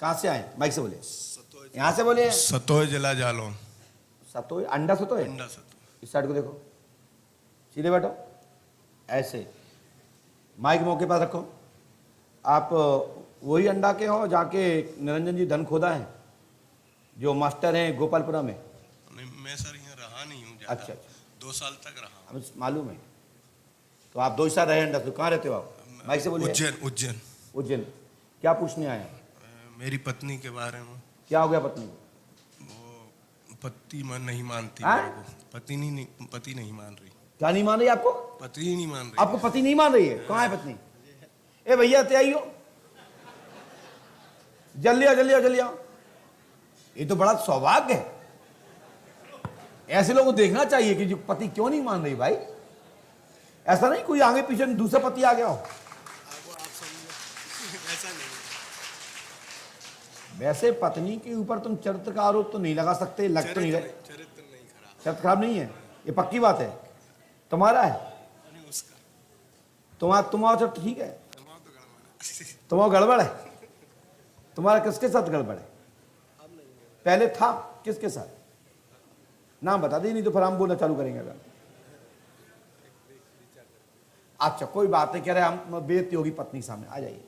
कहाँ से आए? माइक से बोले, यहाँ से बोले। सतोय जिला जालौन। सतोय, अंडा सतोय? अंडा सतोय। इस साइड को देखो, सीधे बैठो, ऐसे माइक मौके पर रखो। आप वही अंडा के हो जाके निरंजन जी धन खोदा है जो मास्टर हैं गोपालपुरा में? नहीं, मैं सर यहाँ रहा नहीं हूँ ज्यादा। अच्छा अच्छा, 2 साल तक रहा हूँ। हमें मालूम है। तो आप 2 साल रहे अंडा, तो कहाँ रहते हो आप? माइक से बोलिए। उज्जैन। उज्जैन। उज्जैन। क्या पूछने आए हैं? मेरी पत्नी के बारे में। क्या हो गया पत्नी को? वो पति मन नहीं मानती हाँ? मेरे को। पति नहीं मान रही। क्या नहीं मान रही आपको? पति ही नहीं मान रही। आपको पति नहीं मान रही है? कहाँ है पत्नी? ए भैया ते आइयो, जल्दी आओ जल्दी आओ जल्दी आओ। ये तो बड़ा सौभाग्य है, ऐसे लोगों को देखना चाहिए कि जो पति क्यों नहीं मान रही भाई। ऐसा नहीं कोई आगे पीछे दूसरा पति आ गया हो। ऐसा नहीं। वैसे पत्नी के ऊपर तुम चरित्र का आरोप तो नहीं लगा सकते, लग तो नहीं रहे। चरित्र नहीं खराब। चरित्र खराब नहीं है, ये पक्की बात है। तुम्हारा है, नहीं उसका। तुम्हारा चरित्र ठीक है, तुम्हारा गड़बड़ है। तुम्हारा किसके साथ गड़बड़ है? पहले था किसके साथ? नाम बता दी, नहीं तो फिर हम बोलना चालू करेंगे अगर। अच्छा कोई बात नहीं, कह रहे हम बेइज्जती होगी पत्नी सामने। आ जाइए।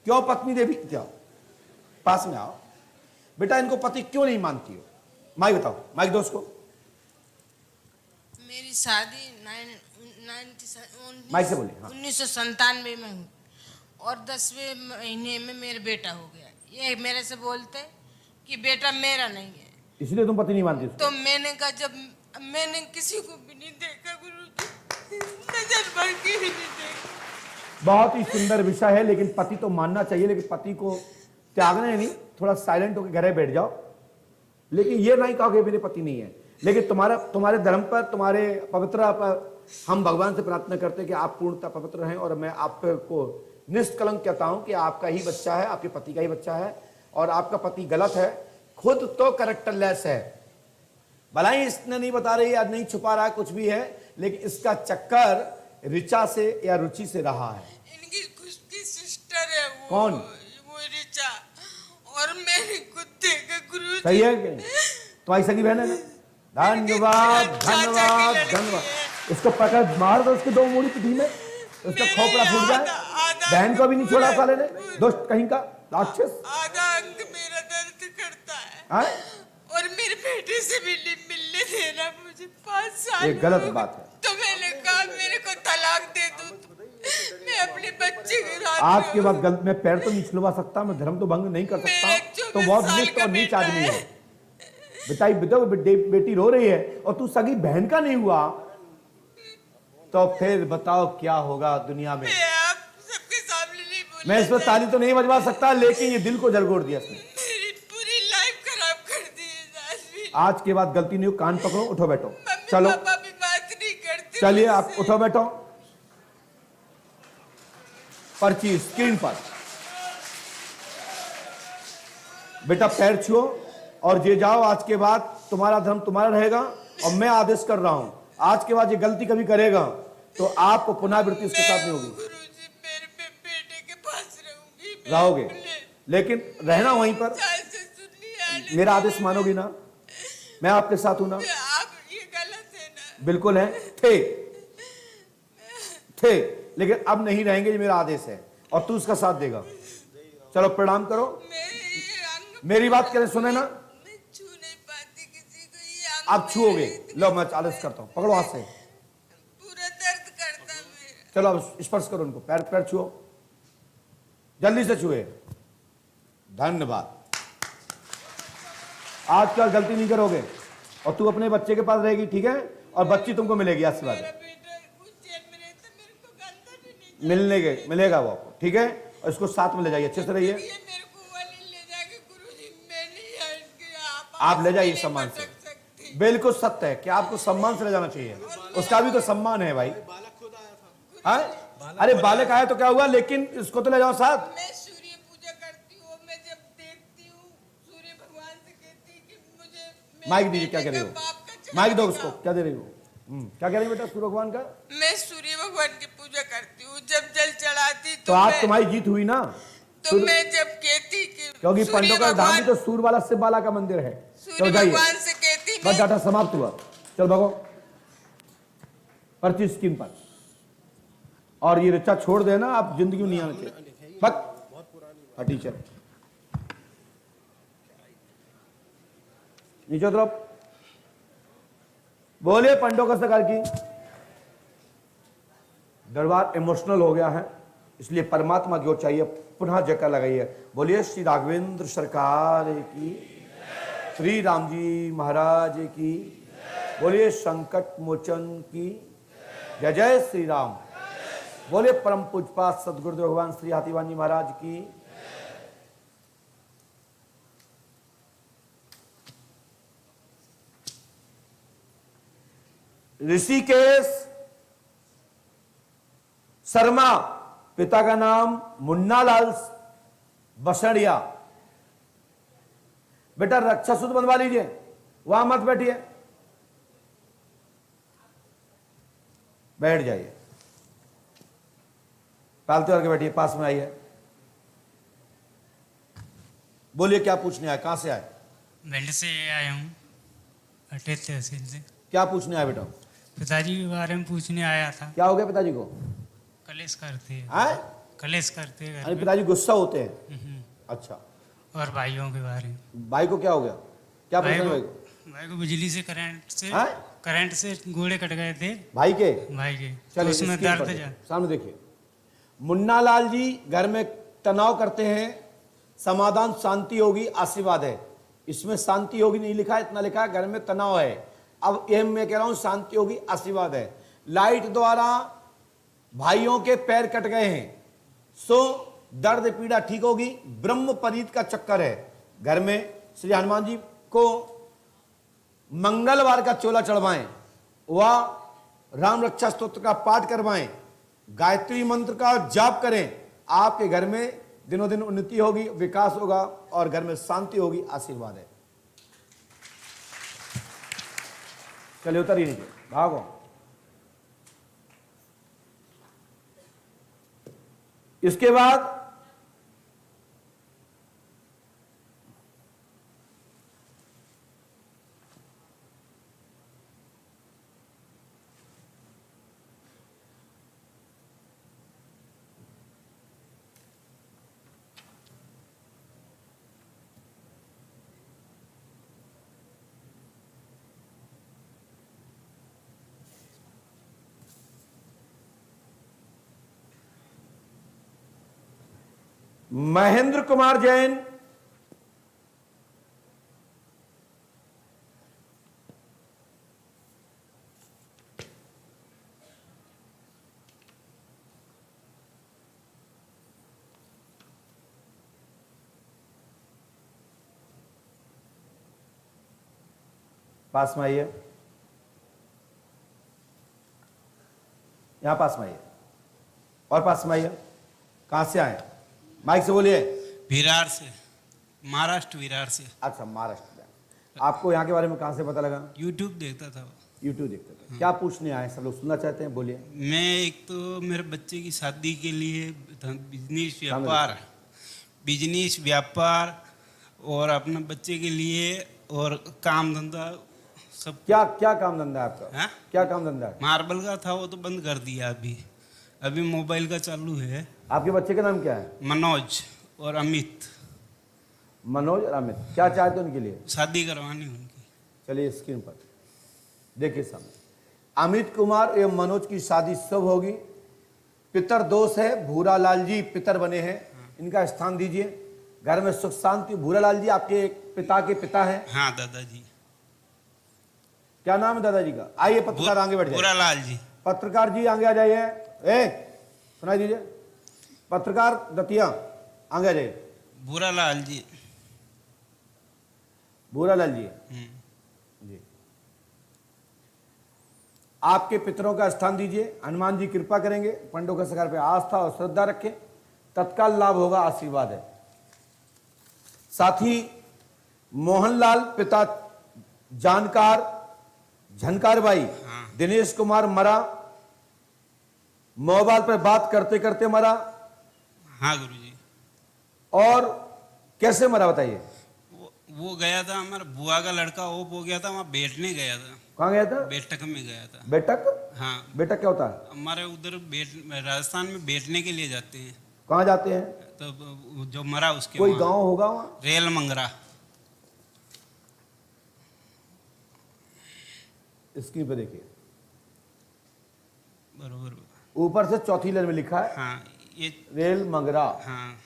क्यों पत्नी देवी? क्या पास में आओ बेटा, इनको पति क्यों नहीं मानती हो? माइक बताओ, माइक दो उसको। मेरी शादी माइक से बोलिए। हाँ। 1997 में हुई और 10वें महीने में मेरा बेटा हो गया। ये मेरे से बोलते कि बेटा मेरा नहीं है, इसलिए तुम पति नहीं मानती उसको? तो मैंने कहा जब मैंने किसी को भी नहीं देखा गुरुजी, नजर भर के भी नहीं देखा। बहुत ही सुंदर विषय है, लेकिन पति तो मानना चाहिए, लेकिन पति को त्यागना नहीं, थोड़ा साइलेंट होकर घर बैठ जाओ। लेकिन ये नहीं कहो कि मेरे पति नहीं है। लेकिन तुम्हारे धर्म पर, तुम्हारे पवित्रता पर हम भगवान से प्रार्थना करते हैं कि आप पूर्णतः पवित्र रहें। और मैं आपको निष्कलंक कहता हूं कि आपका ही बच्चा है, आपके पति का ही बच्चा है। और आपका पति गलत है, खुद तो कैरेक्टरलेस है। भला ही इसने नहीं बता रही या नहीं छुपा रहा है कुछ भी है, लेकिन इसका चक्कर ऋचा से या रुचि से रहा है। इनकी खुद की सिस्टर है वो। कौन? वो ऋचा। और मैंने खुद देखा गुरुजी। सही है कि तुम्हारी सगी बहन है ना? धन्यवाद धन्यवाद धन्यवाद। इसको पकड़ मार दो, उसके 2 मूड़ी पिठी में, उसका खोपड़ा फूट जाए। बहन को भी नहीं छोड़ा साले ने, दुष्ट कहीं का राक्षस। आधा अंग मेरा दर्द करता है। हैं? और मेरे बेटे से भी मिलने देना मुझे 5 साल। ये गलत बात है। तो मैंने कहा मेरे को तलाक दे दो, मैं अपने बच्चे के साथ आज के बाद गलत, मैं पैर तो नहीं छिलवा सकता, मैं धर्म तो भंग नहीं कर सकता। तो बहुत नीच और नीच आदमी है। बेटा बेटी रो रही है और तू सगी बहन का नहीं हुआ, तो फिर बताओ क्या होगा दुनिया में। आप सबके सामने नहीं बोल। मैं इस पर ताली तो नहीं बजवा सकता, लेकिन ये दिल को जलगोड़ दिया इसने। मेरी पूरी लाइफ खराब कर दी। आज के बाद गलती नहीं हो, कान पकड़ो, उठो बैठो। मम्मी चलो पापा भी बात नहीं करते। चलिए आप उठो बैठो। पर्ची स्क्रीन पर। बेटा पैर छुओ और ये जाओ। आज के बाद तुम्हारा धर्म तुम्हारा रहेगा और मैं आदेश कर रहा हूं, आज के बाद ये गलती कभी करेगा तो आपको पुनरावृत्ति इसके साथ नहीं होगी। गुरुजी मेरे बेटे के पास रहूंगी। रहोगे, लेकिन रहना वहीं पर। मेरा आदेश मानोगी ना? मैं आपके साथ हूं ना? आप ये गलत है ना? बिल्कुल है। थे लेकिन अब नहीं रहेंगे, ये मेरा आदेश है और तू उसका साथ देगा। चलो प्रणाम करो। मेरी बात करें, सुने ना? मैं छू नहीं पाती किसी को। ये अंग आप छुओगे। लो मैं आदेश करता हूं, पकड़ो हाथ से। पूरा दर्द करता मेरा। चलो अब स्पर्श करो उनको, पैर पैर छुओ, जल्दी से छुए। धन्यवाद। आज कल गलती नहीं करोगे और तू अपने बच्चे के पास रहेगी, ठीक है? और बच्ची तुमको मिलेगी आशीर्वाद। मेरा बेटा उज्जैन में रहता, मेरे को गंदा भी नहीं। मिलेगा वो आपको, ठीक है? और इसको साथ में ले जाइए, अच्छे से रहिए। ये मेरे को वाली ले जाके गुरुजी, मैं नहीं है इनके। आप ले जाइए सम्मान से। बिल्कुल सत्य है कि आपको सम्मान से ले जाना चाहिए, उसका भी तो सम्मान है भाई। हाँ? अरे बालक आया तो क्या हुआ, लेकिन इसको तो ले जाओ साथ। मैं सूर्य पूजा करती हूँ। मैं जब देखती हूँ सूर्य भगवान से कहती कि मुझे माइक दीजिए, क्या कह रही हो? माइक दो उसको, क्या दे रही हो? क्या कह रही बेटा सूर्य भगवान का? मैं सूर्य भगवान की पूजा करती हूँ। जब जल चढ़ाती तो आज तुम्हारी जीत हुई ना? तो मैं जब कहती कि क्योंकि सूर्य पंडों का धाम भी भगवान- तो सूरबाला शिवबाला का मंदिर है। सूर्य चलो जाइए, भगवान से कहती बस मैं डाटा समाप्त हुआ। चल भगो पर्ची स्क्रीन पर। और ये रिचा छोड़ देना, आप जिंदगी में नहीं आना चाहिए। बस टीचर नीचे उतरो। बोले पंडों का सरकार की। दरबार इमोशनल हो गया है, इसलिए परमात्मा की ओर चाहिए, पुनः जयकार लगाइए। बोलिए श्री राघवेंद्र सरकार की, श्री राम जी महाराज की, बोलिए संकट मोचन की जय जय श्री राम। बोले परम पूजपात सदगुरुदेव भगवान श्री हाथीवान जी महाराज की। ऋषिकेश शर्मा, पिता का नाम मुन्नालाल बसड़िया। बेटा रक्षा सूत्र बंधवा लीजिए, वहां मत बैठिए, बैठ जाइए, पालते करके बैठिए, पास में आइए। बोलिए क्या पूछने आए, कहां से आए? भिंड से आया हूँ, अटेर तहसील से। क्या पूछने आए बेटा? पिताजी के बारे में पूछने आया था। क्या हो गया पिताजी को? कलेश करते हैं, आए? कलेश करते हैं घर अरे में। पिताजी गुस्सा होते हैं। अच्छा, और भाइयों के बारे में। भाई को क्या हो गया? क्या भाई पूछना भाई को को? भाई को बिजली से हाँ? करंट से गोड़े कट गए थे भाई के? भाई के, तो चलिए उसमें स्क्रीन दर्द पर जा। सामने देखिए। मुन्नालाल जी घर में तनाव करते हैं, समाधान शांति होगी, आशीर्वाद है। इसमें शांति होगी नहीं लिखा है, इतना लिखा है घर में तनाव है। अब ये मैं कह रहा हूं शांति होगी, आशीर्वाद है। लाइट द्वारा भाइयों के पैर कट गए हैं, सो दर्द पीड़ा ठीक होगी। ब्रह्म परीत का चक्कर है घर में। श्री हनुमान जी को मंगलवार का चोला चढ़वाएं, वह राम रक्षा स्तोत्र का पाठ करवाएं, गायत्री मंत्र का जाप करें। आपके घर में दिनों दिन उन्नति होगी, विकास होगा और घर में शांति होगी, आशीर्वाद है। चलिए उतर ही नीचे, भागो। इसके बाद महेंद्र कुमार जैन, पास में आइए, यहां पास में आइए और पास में आइए। कहां से आए? माइक से बोलिए। विरार से, महाराष्ट्र विरार से। अच्छा, महाराष्ट्र में। आपको यहाँ के बारे में कहाँ से पता लगा? यूट्यूब देखता था। यूट्यूब देखते थे। क्या पूछने आए? सब लोग सुनना चाहते हैं, बोलिए। मैं एक तो मेरे बच्चे की शादी के लिए बिजनेस व्यापार और अपने बच्चे के लिए और काम धंधा सब। क्या क्या काम धंधा है आपका? हाँ? क्या काम धंधा है? मार्बल का था, वो तो बंद कर दिया अभी। अभी मोबाइल का चालू है। आपके बच्चे का नाम क्या है? मनोज और अमित। मनोज और अमित। क्या चाहते हैं उनके लिए? शादी करवानी उनकी। चलिए स्क्रीन पर देखिए सामने। अमित कुमार एवं मनोज की शादी शुभ होगी। पितर दोष है, भूरालाल जी पितर बने हैं, इनका स्थान दीजिए। घर में सुख शांति। भूरालाल जी आपके पिता के पिता हैं? हाँ दादाजी। क्या नाम है दादाजी का? आइए पत्रकार आगे बैठ जाइए। भूरालाल जी। पत्रकार जी आगे आ जाइए। सुनाई दीजिए। पत्रकार दतिया आगे आ जाइए। भूरालाल जी। भूरालाल जी जी, आपके पितरों का स्थान दीजिए। हनुमान जी कृपा करेंगे। पंडों के शिकार पे आस्था और श्रद्धा रखें, तत्काल लाभ होगा, आशीर्वाद है। साथ ही मोहनलाल पिता जानकार झनकार भाई दिनेश कुमार मरा, मोबाइल पर बात करते करते मरा। हाँ गुरुजी। और कैसे मरा बताइए? वो गया था, हमारा बुआ का लड़का ऑफ हो गया था, वहाँ बैठने गया था, कहाँ गया था? बैठक में गया था। बेटक? हाँ, बेटक क्या होता है? हमारे उधर राजस्थान में बैठने के लिए जाते हैं, कहाँ जाते हैं? तो जो मरा उसके कोई वहाँ। गांव होगा वहाँ? रेल मंगरा। स्क्रीन पे देखिए, बरोबर। ऊपर से चौथी लाइन में लिखा है हाँ, ये रेल मंगरा। हाँ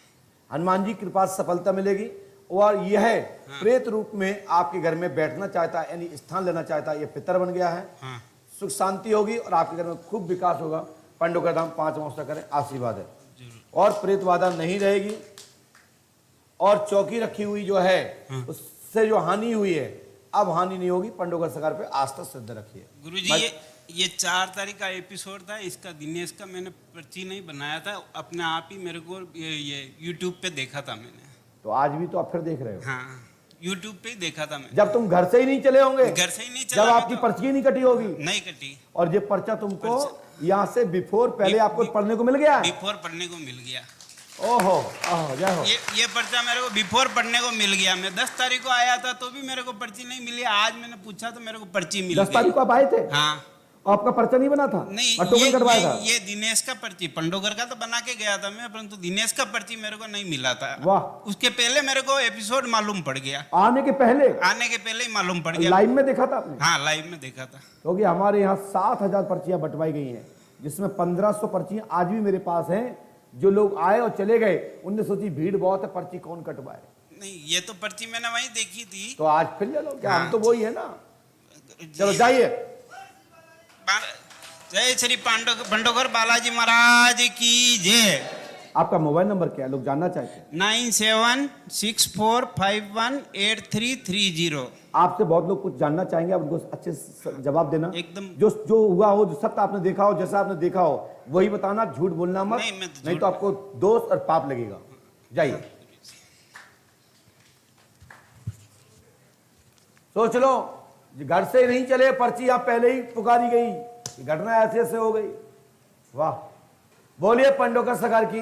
हनुमान जी की कृपा से सफलता मिलेगी और यह प्रेत रूप में आपके घर में बैठना चाहता है, यानी स्थान लेना चाहता है। ये पितर बन गया है। हाँ सुख शांति होगी और आपके घर में खूब विकास होगा। पंडों का धाम 5 अमावस्या करें, आशीर्वाद है। जरूर। और प्रेत बाधा नहीं रहेगी। और चौकी रखी हुई जो है उससे जो हानि हुई है अब हानि नहीं होगी। पंडों का सगार पे आस्था श्रद्धा रखिए। गुरुजी, ये 4 तारीख का एपिसोड था, इसका दिनेश का मैंने पर्ची नहीं बनाया था, अपने आप ही मेरे को ये यूट्यूब पे देखा था मैंने। तो आज भी तो आप फिर देख रहे हो। हाँ, यूट्यूब पे ही देखा था मैंने। जब तुम घर से ही नहीं चले होंगे, घर से ही नहीं चला जब मैं आपकी तो। पर्ची ही नहीं कटी होगी, नहीं कटी। और ये पर्चा तुमको यहाँ से बिफोर पहले आपको पढ़ने को मिल गया है। बिफोर पढ़ने को मिल गया। ओहो ओहो, जय हो। ये पर्चा मेरे को बिफोर पढ़ने को मिल गया। मैं 10 तारीख को आया था तो भी मेरे को पर्ची नहीं मिली। आज मैंने पूछा तो मेरे को पर्ची मिल 10 तारीख गई। को आप आए थे? हाँ। और आपका पर्चा नहीं बना था? नहीं, और टोकन कटवाया था? ये दिनेश का पर्ची, पंडोगर का तो बना के गया था मैं, परंतु दिनेश का पर्ची मेरे को नहीं मिला था। वाह। उसके पहले मेरे को एपिसोड मालूम पड़ गया। आने के पहले? आने के पहले ही मालूम पड़ गया। लाइव में देखा था आपने? हाँ, लाइव में देखा था। क्योंकि हमारे यहाँ 7000 पर्चियां बंटवाई गई हैं, जिसमें 1500 पर्चियां आज भी मेरे पास हैं। जो लोग आए और चले गए उनने सोची भीड़ बहुत है, पर्ची कौन कटवाए। नहीं, ये तो पर्ची मैंने वहीं देखी थी। तो आज फिर ले लो, क्या हम हाँ। तो वही है ना। चलो जाइए। जय श्री पंडोगर बालाजी महाराज की जय। आपका मोबाइल नंबर क्या है, लोग जानना चाहते हैं? 9764518330। आपसे बहुत लोग कुछ जानना चाहेंगे, आप उनको अच्छे से जवाब देना। एकदम। जो जो हुआ हो, जो सत्य आपने देखा हो, जैसा आपने देखा हो वही बताना, झूठ बोलना मत। नहीं, मैं तो नहीं तो आपको दोष और पाप लगेगा। जाइए। सोच लो, घर से नहीं चले, पर्ची आप पहले ही पुकारी गई, घटना ऐसे ऐसे हो गई। वाह, बोलिए पंडोकर सरकार की।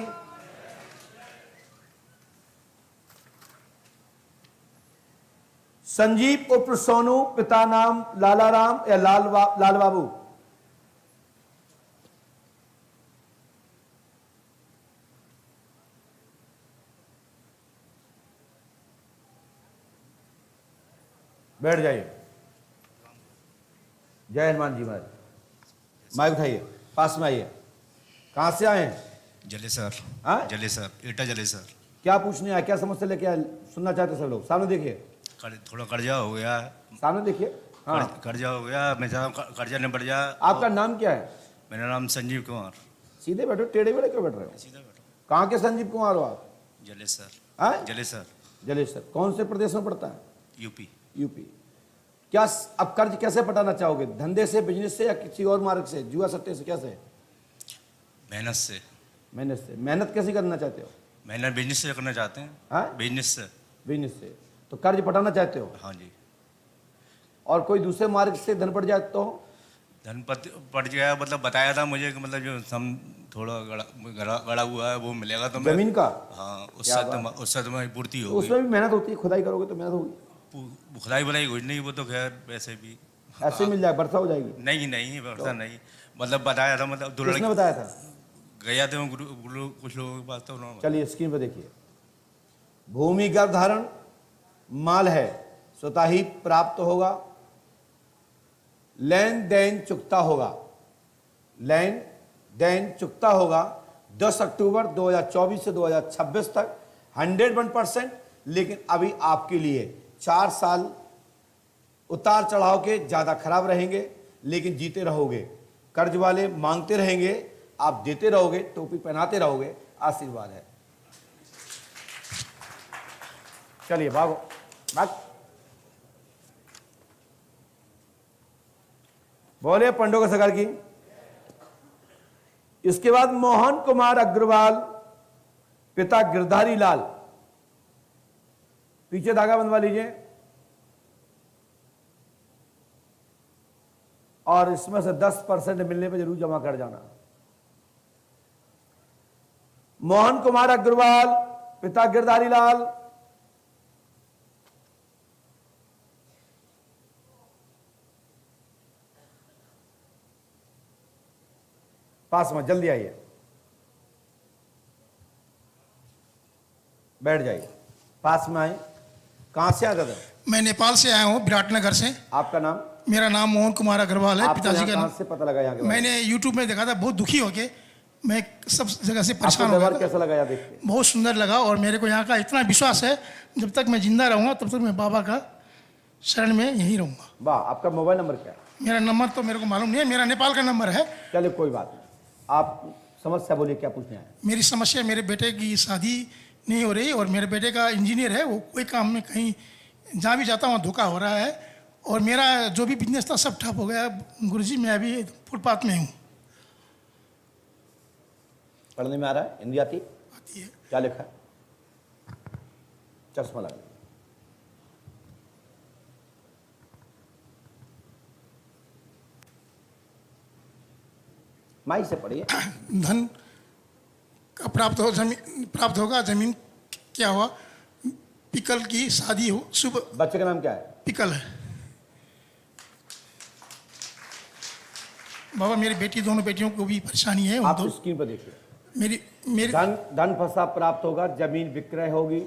संजीव उर्फ सोनू, पिता नाम लालाराम या लाल बाबू। बैठ जाइए। जय हनुमान जी महाराज। माइक उठाइए, पास में आइए। कहां से आए हैं? जलेसर। हाँ? जलेसर, एटा जलेसर। क्या पूछने आए, क्या समस्या लेके आए, सुनना चाहते सब लोग? सामने देखिए, थोड़ा कर्जा हो गया। सामने देखिए। हाँ, कर्जा हो गया, मैं चाहता हूँ कर्जा निपट जा। आपका नाम क्या है? मेरा नाम संजीव कुमार। सीधे बैठो, टेढ़े बेड़े क्यों बैठ रहे हो? सीधा बैठो। कहाँ के संजीव कुमार हो आप? जलेसर। हाँ? जलेसर, जलेसर। कौन से प्रदेश में पड़ता है? यूपी। यूपी। क्या अब कर्ज कैसे पटाना चाहोगे? धंधे से, बिजनेस से, या किसी और मार्ग से, जुआ सट्टे से, कैसे? मेहनत से। मेहनत से। मेहनत कैसे करना चाहते हो? मेहनत बिजनेस से करना चाहते हैं। हाँ? बिजनेस से। बिजनेस से। तो कर्ज पटाना चाहते हो? हाँ जी। और कोई दूसरे मार्ग से धन पड़ जाए तो? धन पड़ गया, मतलब बताया था मुझे कि मतलब जो सम थोड़ा गड़ा हुआ है वो मिलेगा तुम्हें। जमीन का? हाँ, क्या बात? उससे तुम्हारी पूर्ति तो होगी। उसमें भी मेहनत होती है, खुदाई करोगे तो मेहनत होगी। खुदाई बुलाई कुछ नहीं, वो तो खैर वैसे भी ऐसे मिल जाए, वर्षा हो जाएगी। नहीं नहीं, वर्षा नहीं, मतलब बताया था, मतलब दो किसने बताया था? गया थे कुछ लोगों के पास तो उन्होंने। चलिए स्क्रीन पर देखिए। भूमि गर्भधारण माल है, स्वतः ही प्राप्त होगा। लेन देन चुकता होगा। लेन देन चुकता होगा 10 अक्टूबर 2024 से 2026 तक 101%। लेकिन अभी आपके लिए 4 साल उतार चढ़ाव के ज्यादा खराब रहेंगे, लेकिन जीते रहोगे। कर्ज वाले मांगते रहेंगे, आप देते रहोगे, टोपी पहनाते रहोगे, आशीर्वाद है। चलिए भागो, भाग। बोले पंडों का सरकार की। इसके बाद मोहन कुमार अग्रवाल, पिता गिरधारी लाल। पीछे धागा बंधवा लीजिए और इसमें से 10% मिलने पे जरूर जमा कर जाना। मोहन कुमार अग्रवाल, पिता गिरधारी लाल, पास में जल्दी आइए, बैठ जाइए, पास में आए। कहां से आ दादा? मैं नेपाल से आया हूँ, विराटनगर से। आपका नाम? मेरा नाम मोहन कुमार अग्रवाल है। आपको पिताजी यहाँ का कहाँ नाम से पता लगा यहाँ के बारे में? मैंने यूट्यूब में देखा था, बहुत दुखी होके मैं सब जगह से आपको परेशान हो व्यवहार गया था। कैसा लगा यहाँ देख के? बहुत सुंदर लगा और मेरे को यहाँ का इतना विश्वास है, जब तक मैं जिंदा रहूँगा तब तक मैं बाबा का शरण में यहीं रहूँगा। वाह, आपका मोबाइल नंबर क्या है? मेरा नंबर तो मेरे को मालूम नहीं है, मेरा नेपाल का नंबर है। चलिए कोई बात नहीं, आप समस्या बोलिए, क्या पूछने आए? मेरी समस्या, मेरे बेटे की शादी नहीं हो रही और मेरे बेटे का इंजीनियर है, वो कोई काम में कहीं जहाँ भी जाता हूँ धोखा हो रहा है और मेरा जो भी बिजनेस था सब ठप हो गया। गुरुजी मैं अभी फुटपाथ में हूँ। पढ़ने में आ रहा है? हिंदी आती? आती है। क्या लिखा है? चश्मा लगा। माई से पढ़िए। धन का प्राप्त होगा, जमीन क्या हुआ, पिकल की शादी हो, शुभ। बच्चे का नाम क्या है? पिकल है। बाबा मेरी बेटी, दोनों बेटियों को भी परेशानी है। आप स्क्रीन पर देखिए। मेरी मेरी धन फसा प्राप्त होगा, जमीन विक्रय होगी,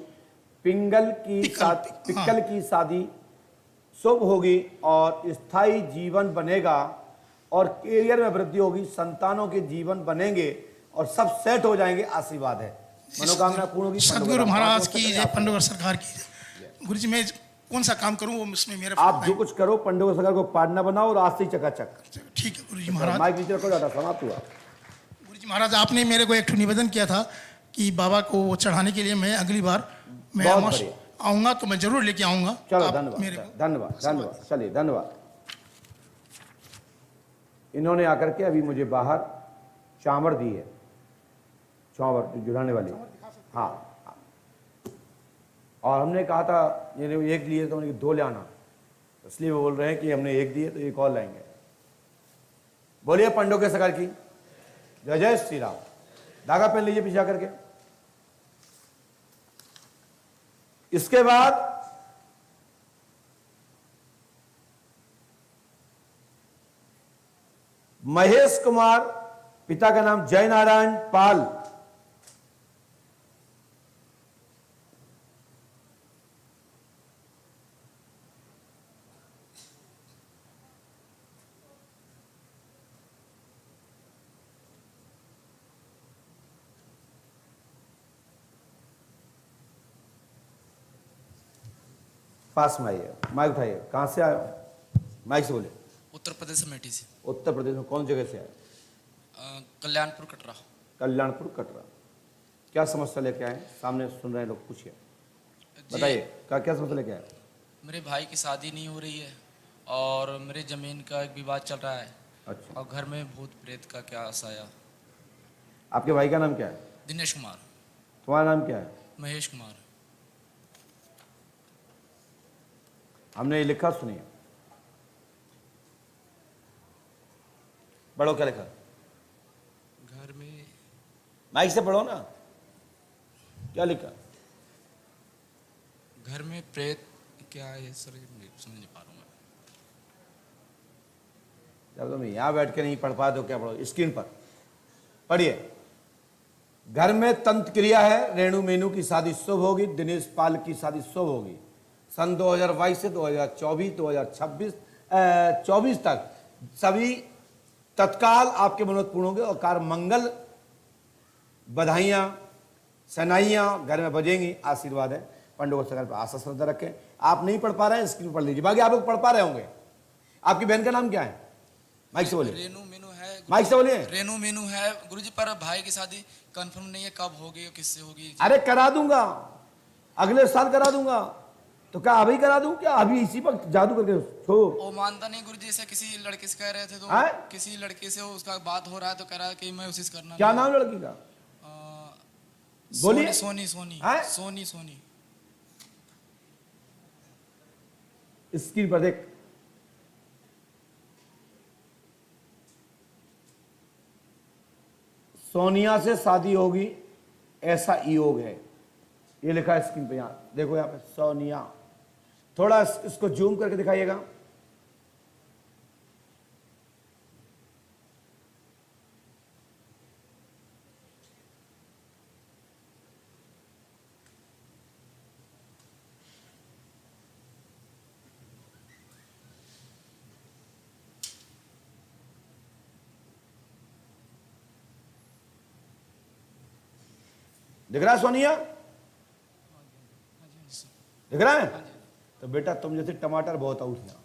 पिंगल की पिक्कल की शादी शुभ होगी और स्थायी जीवन बनेगा और करियर में वृद्धि होगी, संतानों के जीवन बनेंगे और सब सेट हो जाएंगे। आशीर्वाद है, मनोकामना पूर्ण होगी। सदगुरु महाराज की जय, पंडोगर सरकार की जय। गुरुजी मैं कौन सा काम करूं, वो उसमें मेरा आप जो कुछ करो, पंडोगर सरकार को पार्टनर बनाओ और आज से ही चकाचक। ठीक है गुरुजी महाराज। माइक नीचे रखो, ज्यादा समाप्त हुआ। गुरुजी महाराज आपने मेरे को एक ठो निवेदन किया था कि बाबा को वो चढ़ाने के लिए मैं अगली बार मैं बहुत बढ़िया। आऊंगा तो मैं जरूर लेके आऊंगा। चलो आप धन्यवाद, मेरे को धन्यवाद, धन्यवाद। चलिए धन्यवाद। इन्होंने आकर के अभी मुझे बाहर चावड़ दी है, चावड़ जुड़ाने वाली। हाँ, और हमने कहा था ये एक लिए तो उन्होंने 2 ले आना, इसलिए वो बोल रहे हैं कि हमने एक दिए तो एक और लाएंगे। बोलिए पंडोगर सरकार की जय। जय श्री राम। धागा पहन लीजिए पीछे करके। इसके बाद महेश कुमार, पिता का नाम जय नारायण पाल। पास में आइए, माइक उठाइए। कहां से आए हो? माइक से बोले। उत्तर प्रदेश अमेठी से। उत्तर प्रदेश में कौन जगह से आए? कल्याणपुर कटरा। कल्याणपुर कटरा। क्या समस्या लेके आए? सामने सुन रहे हैं लोग, पूछिए, जी, बताइए क्या समस्या लेके आए? मेरे भाई की शादी नहीं हो रही है और मेरे जमीन का एक विवाद चल रहा है अच्छा, और घर में भूत प्रेत का क्या साया। आपके भाई का नाम क्या है? दिनेश कुमार। तुम्हारा नाम क्या है? महेश कुमार। हमने ये लिखा, सुनिए। पढ़ो, क्या लिखा? घर में माइक से पढ़ो ना, क्या लिखा? घर में प्रेत क्या है सर, समझ नहीं पा रहा हूँ मैं। जब तुम यहाँ बैठ के नहीं पढ़ पाए तो क्या पढ़ो? स्क्रीन पर पढ़िए। घर में तंत्र क्रिया है, रेणु मेनू की शादी शुभ होगी, दिनेश पाल की शादी शुभ होगी। सन 2022 से 2024 2024 तक सभी तत्काल आपके मनोरथ पूर्ण होंगे और कार मंगल बधाइयाँ सनाइयाँ घर में बजेंगी। आशीर्वाद है। पंडोगर सरकार पर आशा श्रद्धा रखें। आप नहीं पढ़ पा रहे हैं, स्क्रीन पर पढ़ लीजिए, बाकी आप लोग पढ़ पा रहे होंगे। आपकी बहन का नाम क्या है? माइक से बोलिए। रेनू मीनू है। माइक से बोलिए। रेनू मीनू है गुरुजी, पर भाई की शादी कंफर्म नहीं है, कब होगी और किससे होगी। अरे करा दूंगा, अगले साल करा दूंगा। तो क्या अभी करा दूं? क्या अभी इसी पर जादू करके छोड़? वो मानता नहीं गुरुजी, जैसे किसी लड़के से कह रहे थे तो हैं? किसी लड़के से उसका बात हो रहा है तो कह रहा है कि मैं उसी से करना। क्या नाम लड़की का? बोलिए। सोनी सोनी हैं? सोनी सोनी। स्क्रीन पर देख। सोनिया से शादी होगी ऐसा योग है, ये लिखा है स्क्रीन पे। यहां देखो, यहां पे सोनिया। थोड़ा इसको जूम करके दिखाइएगा। दिख रहा है सोनिया? दिख रहा है? तो बेटा तुम जैसे टमाटर बहुत आउट हैं।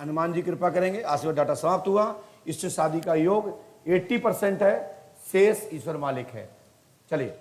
हनुमान जी कृपा करेंगे, आशीर्वाद डाटा समाप्त हुआ। इससे शादी का योग 80% है, शेष ईश्वर मालिक है। चलिए